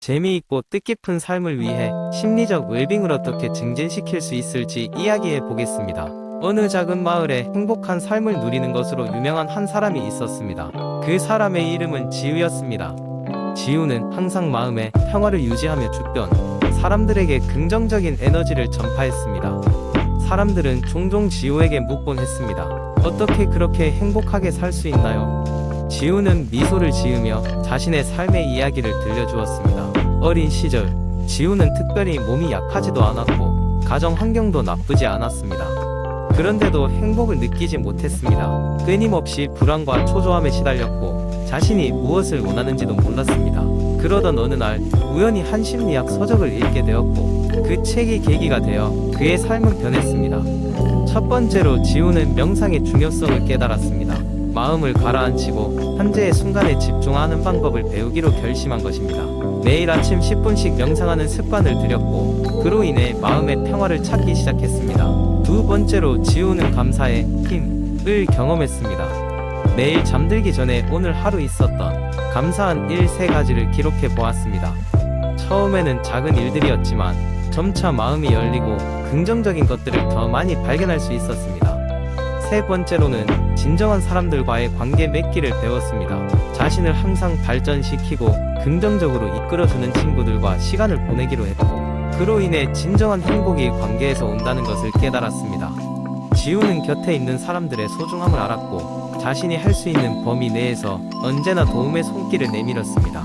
재미있고 뜻깊은 삶을 위해 심리적 웰빙을 어떻게 증진시킬 수 있을지 이야기해 보겠습니다. 어느 작은 마을에 행복한 삶을 누리는 것으로 유명한 한 사람이 있었습니다. 그 사람의 이름은 지우였습니다. 지우는 항상 마음의 평화를 유지하며 주변 사람들에게 긍정적인 에너지를 전파했습니다. 사람들은 종종 지우에게 묻곤 했습니다. 어떻게 그렇게 행복하게 살 수 있나요? 지우는 미소를 지으며 자신의 삶의 이야기를 들려주었습니다. 어린 시절, 지우는 특별히 몸이 약하지도 않았고 가정 환경도 나쁘지 않았습니다. 그런데도 행복을 느끼지 못했습니다. 끊임없이 불안과 초조함에 시달렸고 자신이 무엇을 원하는지도 몰랐습니다. 그러던 어느 날 우연히 한 심리학 서적을 읽게 되었고 그 책이 계기가 되어 그의 삶은 변했습니다. 첫 번째로 지우는 명상의 중요성을 깨달았습니다. 마음을 가라앉히고 현재의 순간에 집중하는 방법을 배우기로 결심한 것입니다. 매일 아침 10분씩 명상하는 습관을 들였고 그로 인해 마음의 평화를 찾기 시작했습니다. 두 번째로 지우는 감사의 힘을 경험했습니다. 매일 잠들기 전에 오늘 하루 있었던 감사한 일 3가지를 기록해 보았습니다. 처음에는 작은 일들이었지만 점차 마음이 열리고 긍정적인 것들을 더 많이 발견할 수 있었습니다. 세 번째로는 진정한 사람들과의 관계 맺기를 배웠습니다. 자신을 항상 발전시키고 긍정적으로 이끌어주는 친구들과 시간을 보내기로 했고 그로 인해 진정한 행복이 관계에서 온다는 것을 깨달았습니다. 지우는 곁에 있는 사람들의 소중함을 알았고 자신이 할 수 있는 범위 내에서 언제나 도움의 손길을 내밀었습니다.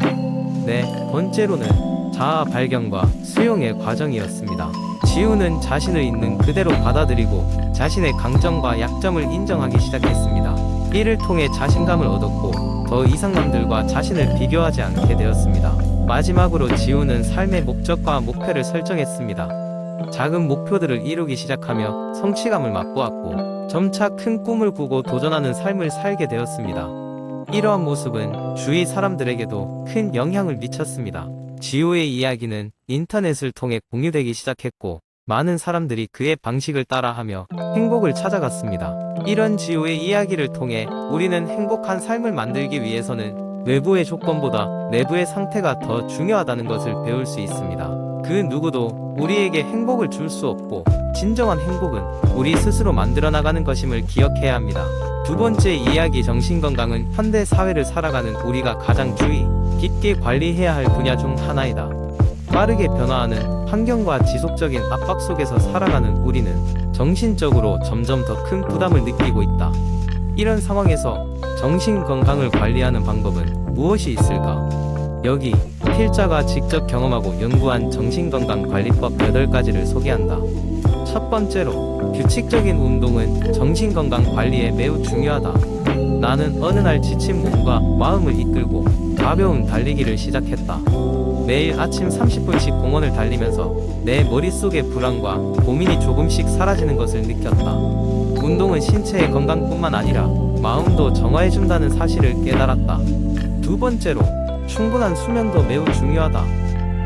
네 번째로는 자아 발견과 수용의 과정이었습니다. 지우는 자신을 있는 그대로 받아들이고 자신의 강점과 약점을 인정하기 시작했습니다. 이를 통해 자신감을 얻었고 더 이상 남들과 자신을 비교하지 않게 되었습니다. 마지막으로 지우는 삶의 목적과 목표를 설정했습니다. 작은 목표들을 이루기 시작하며 성취감을 맛보았고 점차 큰 꿈을 꾸고 도전하는 삶을 살게 되었습니다. 이러한 모습은 주위 사람들에게도 큰 영향을 미쳤습니다. 지우의 이야기는 인터넷을 통해 공유되기 시작했고 많은 사람들이 그의 방식을 따라하며 행복을 찾아갔습니다. 이런 지우의 이야기를 통해 우리는 행복한 삶을 만들기 위해서는 외부의 조건보다 내부의 상태가 더 중요하다는 것을 배울 수 있습니다. 그 누구도 우리에게 행복을 줄 수 없고 진정한 행복은 우리 스스로 만들어 나가는 것임을 기억해야 합니다. 두 번째 이야기 정신건강은 현대 사회를 살아가는 우리가 가장 주의 깊게 관리해야 할 분야 중 하나이다. 빠르게 변화하는 환경과 지속적인 압박 속에서 살아가는 우리는 정신적으로 점점 더 큰 부담을 느끼고 있다. 이런 상황에서 정신건강을 관리하는 방법은 무엇이 있을까? 여기 필자가 직접 경험하고 연구한 정신건강관리법 8가지를 소개한다. 첫 번째로 규칙적인 운동은 정신건강 관리에 매우 중요하다. 나는 어느 날 지친 몸과 마음을 이끌고 가벼운 달리기를 시작했다. 매일 아침 30분씩 공원을 달리면서 내 머릿속의 불안과 고민이 조금씩 사라지는 것을 느꼈다. 운동은 신체의 건강뿐만 아니라 마음도 정화해준다는 사실을 깨달았다. 두 번째로 충분한 수면도 매우 중요하다.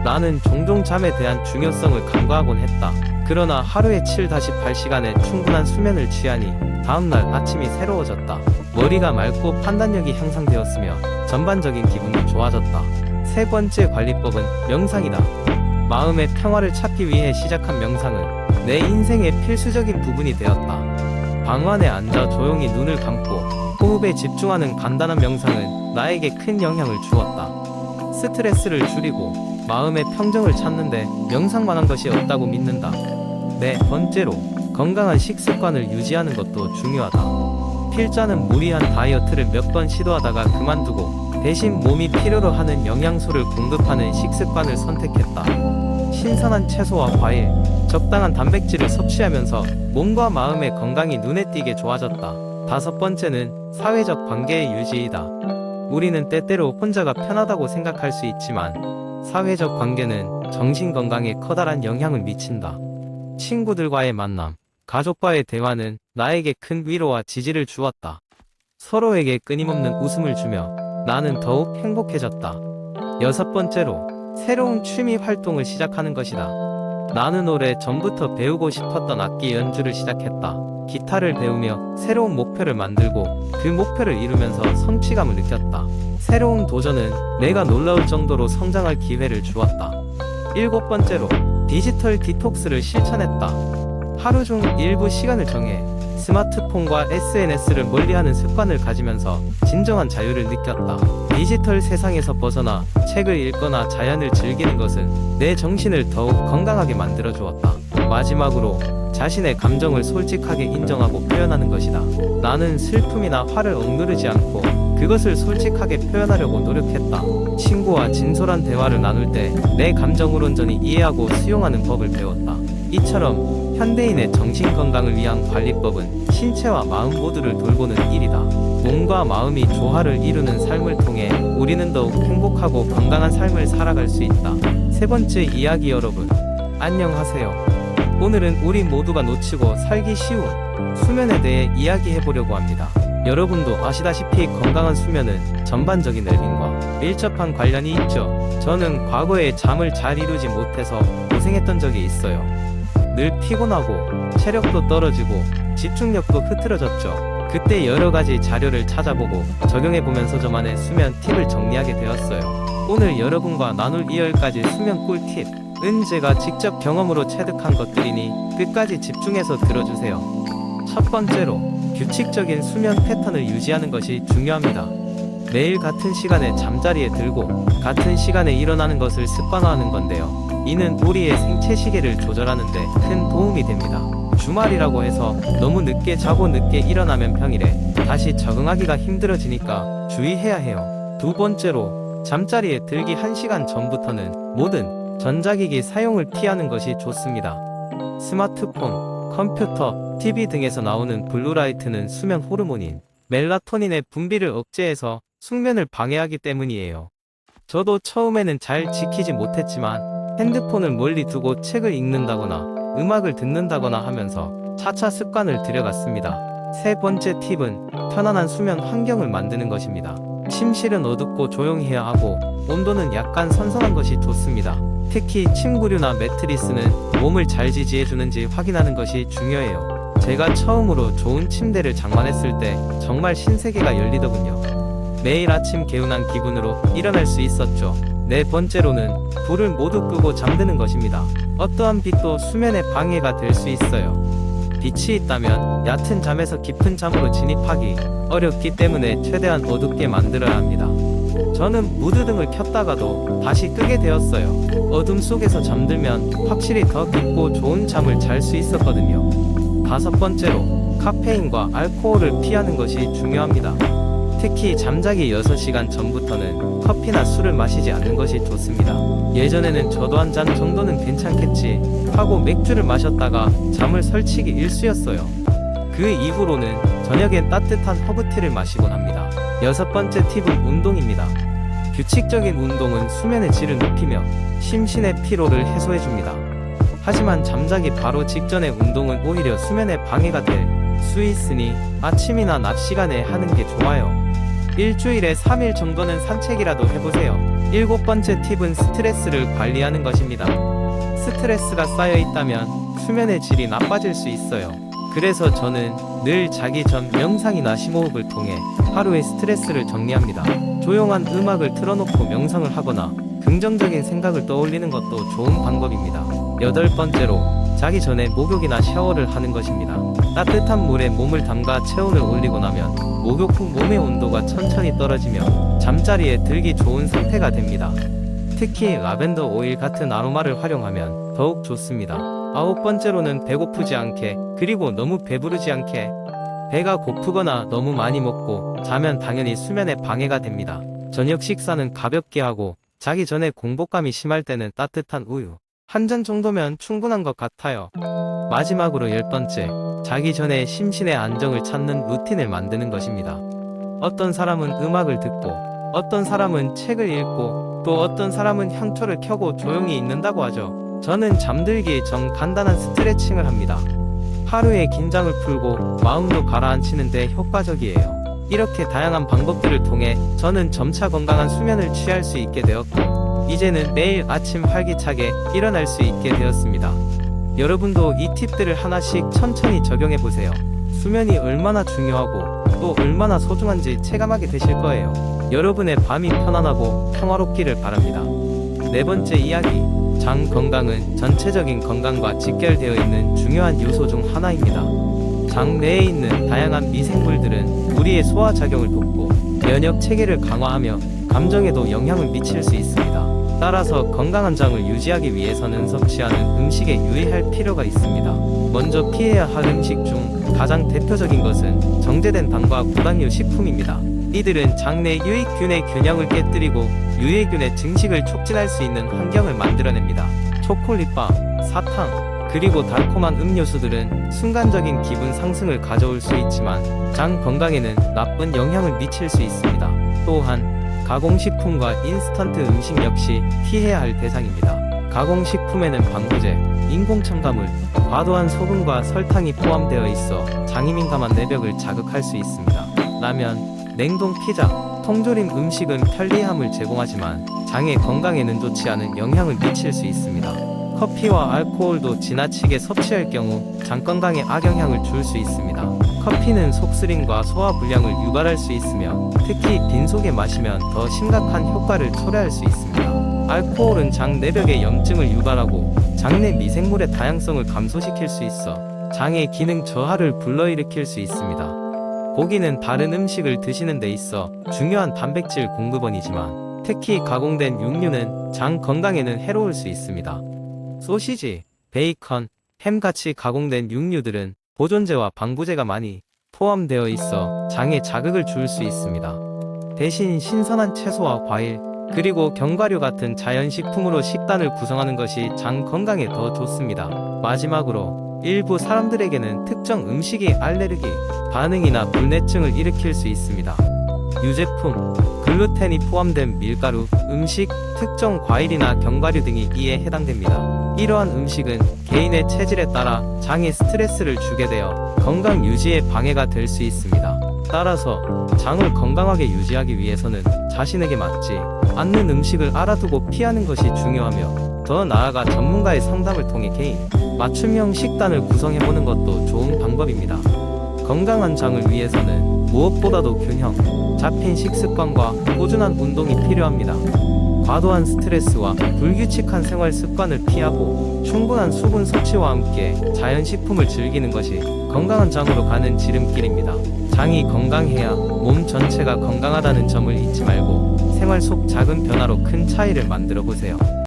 나는 종종 잠에 대한 중요성을 간과하곤 했다. 그러나 하루에 7-8시간의 충분한 수면을 취하니 다음날 아침이 새로워졌다. 머리가 맑고 판단력이 향상되었으며 전반적인 기분도 좋아졌다. 세 번째 관리법은 명상이다. 마음의 평화를 찾기 위해 시작한 명상은 내 인생의 필수적인 부분이 되었다. 방 안에 앉아 조용히 눈을 감고 호흡에 집중하는 간단한 명상은 나에게 큰 영향을 주었다. 스트레스를 줄이고 마음의 평정을 찾는데 명상만한 것이 없다고 믿는다. 네 번째로 건강한 식습관을 유지하는 것도 중요하다. 필자는 무리한 다이어트를 몇 번 시도하다가 그만두고 대신 몸이 필요로 하는 영양소를 공급하는 식습관을 선택했다. 신선한 채소와 과일, 적당한 단백질을 섭취하면서 몸과 마음의 건강이 눈에 띄게 좋아졌다. 다섯 번째는 사회적 관계의 유지이다. 우리는 때때로 혼자가 편하다고 생각할 수 있지만 사회적 관계는 정신건강에 커다란 영향을 미친다. 친구들과의 만남, 가족과의 대화는 나에게 큰 위로와 지지를 주었다. 서로에게 끊임없는 웃음을 주며 나는 더욱 행복해졌다. 여섯 번째로 새로운 취미 활동을 시작하는 것이다. 나는 오래 전부터 배우고 싶었던 악기 연주를 시작했다. 기타를 배우며 새로운 목표를 만들고 그 목표를 이루면서 성취감을 느꼈다. 새로운 도전은 내가 놀라울 정도로 성장할 기회를 주었다. 7번째로 디지털 디톡스를 실천했다. 하루 중 일부 시간을 정해 스마트폰과 SNS를 멀리하는 습관을 가지면서 진정한 자유를 느꼈다. 디지털 세상에서 벗어나 책을 읽거나 자연을 즐기는 것은 내 정신을 더욱 건강하게 만들어 주었다. 마지막으로 자신의 감정을 솔직하게 인정하고 표현하는 것이다. 나는 슬픔이나 화를 억누르지 않고 그것을 솔직하게 표현하려고 노력했다. 친구와 진솔한 대화를 나눌 때 내 감정을 온전히 이해하고 수용하는 법을 배웠다. 이처럼 현대인의 정신 건강을 위한 관리법은 신체와 마음 모두를 돌보는 일이다. 몸과 마음이 조화를 이루는 삶을 통해 우리는 더욱 행복하고 건강한 삶을 살아갈 수 있다. 세 번째 이야기 여러분, 안녕하세요. 오늘은 우리 모두가 놓치고 살기 쉬운 수면에 대해 이야기해보려고 합니다. 여러분도 아시다시피 건강한 수면은 전반적인 웰빙과 밀접한 관련이 있죠. 저는 과거에 잠을 잘 이루지 못해서 고생했던 적이 있어요. 늘 피곤하고 체력도 떨어지고 집중력도 흐트러졌죠. 그때 여러가지 자료를 찾아보고 적용해보면서 저만의 수면 팁을 정리하게 되었어요. 오늘 여러분과 나눌 2열가지 수면 꿀팁은 제가 직접 경험으로 체득한 것들이니 끝까지 집중해서 들어주세요. 첫 번째로 규칙적인 수면 패턴을 유지하는 것이 중요합니다. 매일 같은 시간에 잠자리에 들고 같은 시간에 일어나는 것을 습관화하는 건데요. 이는 우리의 생체 시계를 조절하는 데 큰 도움이 됩니다. 주말이라고 해서 너무 늦게 자고 늦게 일어나면 평일에 다시 적응하기가 힘들어지니까 주의해야 해요. 두 번째로 잠자리에 들기 1시간 전부터는 모든 전자기기 사용을 피하는 것이 좋습니다. 스마트폰, 컴퓨터, TV 등에서 나오는 블루라이트는 수면 호르몬인 멜라토닌의 분비를 억제해서 숙면을 방해하기 때문이에요. 저도 처음에는 잘 지키지 못했지만 핸드폰을 멀리 두고 책을 읽는다거나 음악을 듣는다거나 하면서 차차 습관을 들여갔습니다. 세 번째 팁은 편안한 수면 환경을 만드는 것입니다. 침실은 어둡고 조용해야 하고 온도는 약간 선선한 것이 좋습니다. 특히 침구류나 매트리스는 몸을 잘 지지해주는지 확인하는 것이 중요해요. 제가 처음으로 좋은 침대를 장만했을 때 정말 신세계가 열리더군요. 매일 아침 개운한 기분으로 일어날 수 있었죠. 네 번째로는 불을 모두 끄고 잠드는 것입니다. 어떠한 빛도 수면에 방해가 될 수 있어요. 빛이 있다면 얕은 잠에서 깊은 잠으로 진입하기 어렵기 때문에 최대한 어둡게 만들어야 합니다. 저는 무드등을 켰다가도 다시 끄게 되었어요. 어둠 속에서 잠들면 확실히 더 깊고 좋은 잠을 잘 수 있었거든요. 다섯 번째로 카페인과 알코올을 피하는 것이 중요합니다. 특히 잠자기 6시간 전부터는 커피나 술을 마시지 않는 것이 좋습니다. 예전에는 저도 한 잔 정도는 괜찮겠지 하고 맥주를 마셨다가 잠을 설치기 일쑤였어요. 그 이후로는 저녁엔 따뜻한 허브티를 마시곤 합니다. 여섯 번째 팁은 운동입니다. 규칙적인 운동은 수면의 질을 높이며 심신의 피로를 해소해줍니다. 하지만 잠자기 바로 직전의 운동은 오히려 수면에 방해가 될 수 있으니 아침이나 낮 시간에 하는 게 좋아요. 일주일에 3일 정도는 산책이라도 해보세요. 일곱 번째 팁은 스트레스를 관리하는 것입니다. 스트레스가 쌓여 있다면 수면의 질이 나빠질 수 있어요. 그래서 저는 늘 자기 전 명상이나 심호흡을 통해 하루의 스트레스를 정리합니다. 조용한 음악을 틀어놓고 명상을 하거나 긍정적인 생각을 떠올리는 것도 좋은 방법입니다. 여덟 번째로 자기 전에 목욕이나 샤워를 하는 것입니다. 따뜻한 물에 몸을 담가 체온을 올리고 나면 목욕 후 몸의 온도가 천천히 떨어지며 잠자리에 들기 좋은 상태가 됩니다. 특히 라벤더 오일 같은 아로마를 활용하면 더욱 좋습니다. 아홉 번째로는 배고프지 않게 그리고 너무 배부르지 않게 배가 고프거나 너무 많이 먹고 자면 당연히 수면에 방해가 됩니다. 저녁 식사는 가볍게 하고 자기 전에 공복감이 심할 때는 따뜻한 우유 한 잔 정도면 충분한 것 같아요. 마지막으로 열 번째, 자기 전에 심신의 안정을 찾는 루틴을 만드는 것입니다. 어떤 사람은 음악을 듣고 어떤 사람은 책을 읽고 또 어떤 사람은 향초를 켜고 조용히 있는다고 하죠. 저는 잠들기 전 간단한 스트레칭을 합니다. 하루의 긴장을 풀고 마음도 가라앉히는 데 효과적이에요. 이렇게 다양한 방법들을 통해 저는 점차 건강한 수면을 취할 수 있게 되었고 이제는 매일 아침 활기차게 일어날 수 있게 되었습니다. 여러분도 이 팁들을 하나씩 천천히 적용해보세요. 수면이 얼마나 중요하고 또 얼마나 소중한지 체감하게 되실 거예요. 여러분의 밤이 편안하고 평화롭기를 바랍니다. 네 번째 이야기. 장 건강은 전체적인 건강과 직결되어 있는 중요한 요소 중 하나입니다. 장 내에 있는 다양한 미생물들은 우리의 소화 작용을 돕고 면역 체계를 강화하며 감정에도 영향을 미칠 수 있습니다. 따라서 건강한 장을 유지하기 위해서는 섭취하는 음식에 유의할 필요가 있습니다. 먼저 피해야 할 음식 중 가장 대표적인 것은 정제된 당과 고당류 식품입니다. 이들은 장내 유익균의 균형을 깨뜨리고 유해균의 증식을 촉진할 수 있는 환경을 만들어냅니다. 초콜릿바, 사탕, 그리고 달콤한 음료수들은 순간적인 기분 상승을 가져올 수 있지만 장 건강에는 나쁜 영향을 미칠 수 있습니다. 또한 가공식품과 인스턴트 음식 역시 피해야 할 대상입니다. 가공식품에는 방부제, 인공첨가물, 과도한 소금과 설탕이 포함되어 있어 장이 민감한 내벽을 자극할 수 있습니다. 라면, 냉동 피자, 통조림 음식은 편리함을 제공하지만 장의 건강에는 좋지 않은 영향을 미칠 수 있습니다. 커피와 알코올도 지나치게 섭취할 경우 장 건강에 악영향을 줄 수 있습니다. 커피는 속쓰림과 소화불량을 유발할 수 있으며 특히 빈속에 마시면 더 심각한 효과를 초래할 수 있습니다. 알코올은 장 내벽에 염증을 유발하고 장내 미생물의 다양성을 감소시킬 수 있어 장의 기능 저하를 불러일으킬 수 있습니다. 고기는 다른 음식을 드시는 데 있어 중요한 단백질 공급원이지만 특히 가공된 육류는 장 건강에는 해로울 수 있습니다. 소시지, 베이컨, 햄같이 가공된 육류들은 보존제와 방부제가 많이 포함되어 있어 장에 자극을 줄 수 있습니다. 대신 신선한 채소와 과일, 그리고 견과류 같은 자연식품으로 식단을 구성하는 것이 장 건강에 더 좋습니다. 마지막으로 일부 사람들에게는 특정 음식이 알레르기, 반응이나 불내증을 일으킬 수 있습니다. 유제품, 글루텐이 포함된 밀가루, 음식, 특정 과일이나 견과류 등이 이에 해당됩니다. 이러한 음식은 개인의 체질에 따라 장에 스트레스를 주게 되어 건강 유지에 방해가 될 수 있습니다. 따라서 장을 건강하게 유지하기 위해서는 자신에게 맞지 않는 음식을 알아두고 피하는 것이 중요하며 더 나아가 전문가의 상담을 통해 개인 맞춤형 식단을 구성해보는 것도 좋은 방법입니다. 건강한 장을 위해서는 무엇보다도 균형, 잡힌 식습관과 꾸준한 운동이 필요합니다. 과도한 스트레스와 불규칙한 생활 습관을 피하고 충분한 수분 섭취와 함께 자연식품을 즐기는 것이 건강한 장으로 가는 지름길입니다. 장이 건강해야 몸 전체가 건강하다는 점을 잊지 말고 생활 속 작은 변화로 큰 차이를 만들어 보세요.